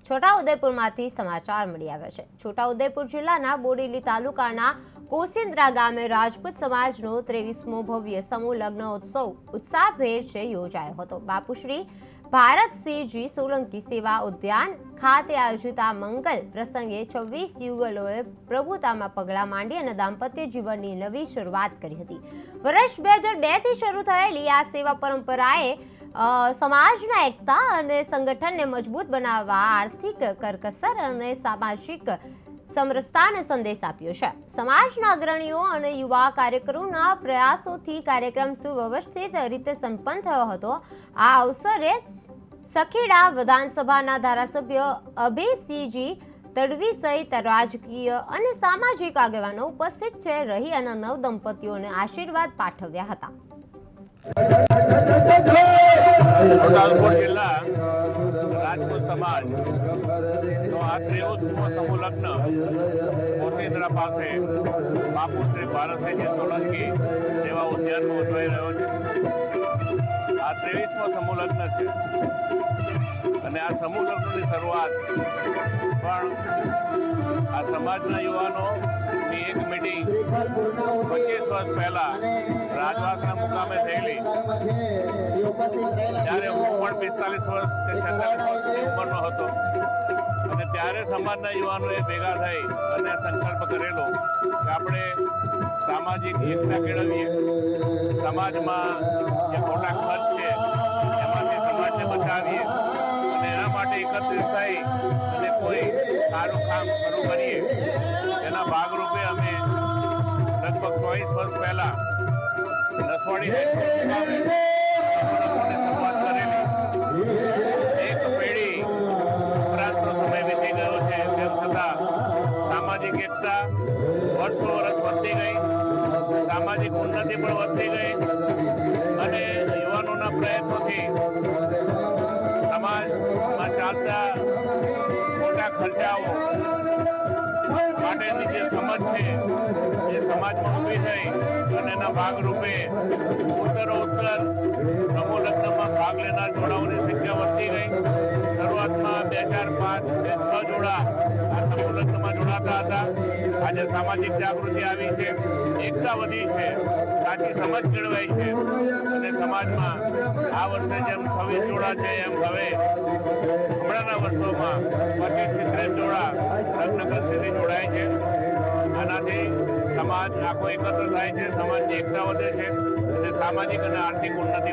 છોટાઉદેપુરમાંથી સમાચાર મળી આવ્યા છે। છોટાઉદેપુર જિલ્લાના બોડેલી તાલુકાના કોસિન્દ્રા ગામે રાજપૂત સમાજનો 23મો ભવ્ય સમૂહ લગ્ન ઉત્સવ ઉત્સાહભેર યોજાયો હતો। બાપુશ્રી ભારતસિંહજી સોલંકી સેવા ઉદ્યાન ખાતે આયોજિત આ મંગલ પ્રસંગે 26 યુગલોએ પ્રભુતામાં પગલાં માંડી અને દાંપત્ય જીવનની નવી શરૂઆત કરી હતી। વર્ષ 2002 થી શરૂ થયેલી આ સેવા પરંપરાએ સમાજના એકતા અને સંગઠનને મજબૂત બનાવવા આર્થિક કરકસર અને સામાજિક સમરસતાને સંદેશ આપ્યો છે। સમાજના અગ્રણીઓ અને યુવા કાર્યકરોના પ્રયાસોથી કાર્યક્રમ સુવ્યવસ્થિત રીતે સંપન્ન થયો હતો। આ અવસરે સખીડા વિધાનસભાના ધારાસભ્ય અભયસિંહજી તડવી સહિત રાજકીય અને સામાજિક આગેવાનો ઉપસ્થિત રહી અને નવ દંપતીઓને આશીર્વાદ પાઠવ્યા હતા। છોટાઉદેપુર જિલ્લા રાજપૂત સમાજ નો આ 23મો સમૂહ લગ્ન કોસિન્દ્રા પાસે બાપુ શ્રી ભારતસિંહજી સોલંકી સેવા ઉદ્યાનમાં ઉજવાઈ રહ્યો છે। આ 23મો સમૂહ લગ્ન છે અને આ સમૂહ લગ્નની શરૂઆત પણ આ સમાજના યુવાનોની એક મીટિંગ 25 વર્ષ પહેલા રાજવાસના મુકામે થયેલી, ત્યારે હું પણ 45 વર્ષ કે 46 વર્ષની ઉંમરનો હતો અને ત્યારે સમાજના યુવાનોએ ભેગા થઈ અને સંકલ્પ કરેલો કે આપણે સામાજિક એકતા કેળવીએ, સમાજમાં જે ખોટા ખર્ચ છે એમાંથી સમાજને બચાવીએ અને એના માટે એકત્રિત થઈ અને કોઈ સારું કામ શરૂ કરીએ। એના ભાગરૂપે અમે લગભગ 24 વર્ષ પહેલા નસવાડી શરૂઆત કરેલી। એક પેઢી ઉપરાંતનો સમય વીતી ગયો છે, તેમ છતાં સામાજિક એકતા વર્ષો વર્ષ વધતી ગઈ, સામાજિક ઉન્નતિ પણ વધતી ગઈ અને યુવાનોના પ્રયત્નોથી સમાજમાં ચાલતા મોટા ખર્ચાઓ માટેની જે સમજ છે એ સમાજમાં ઊભી થઈ અને એના ભાગરૂપે ઉત્તરોત્તર સમૂહ લગ્નમાં ભાગ લેનાર જોડાઓની સંખ્યા વધતી ગઈ। શરૂઆતમાં 2, 4, 5, 6 જોડા આ સમૂહ લગ્નમાં જોડાતા હતા। આજે સામાજિક જાગૃતિ આવી છે, એકતા વધી છે, સાચી સમજ કેળવાઈ છે અને સમાજમાં આ વર્ષે જેમ 26 જોડા છે એમ હવે હમણાંના વર્ષોમાં 25 થી 30 જોડા લગ્ન કરતી જોડાય છે। આનાથી સમાજ આખો એકત્ર થાય છે, સમાજની એકતા વધે છે અને સામાજિક અને આર્થિક ઉન્નતિ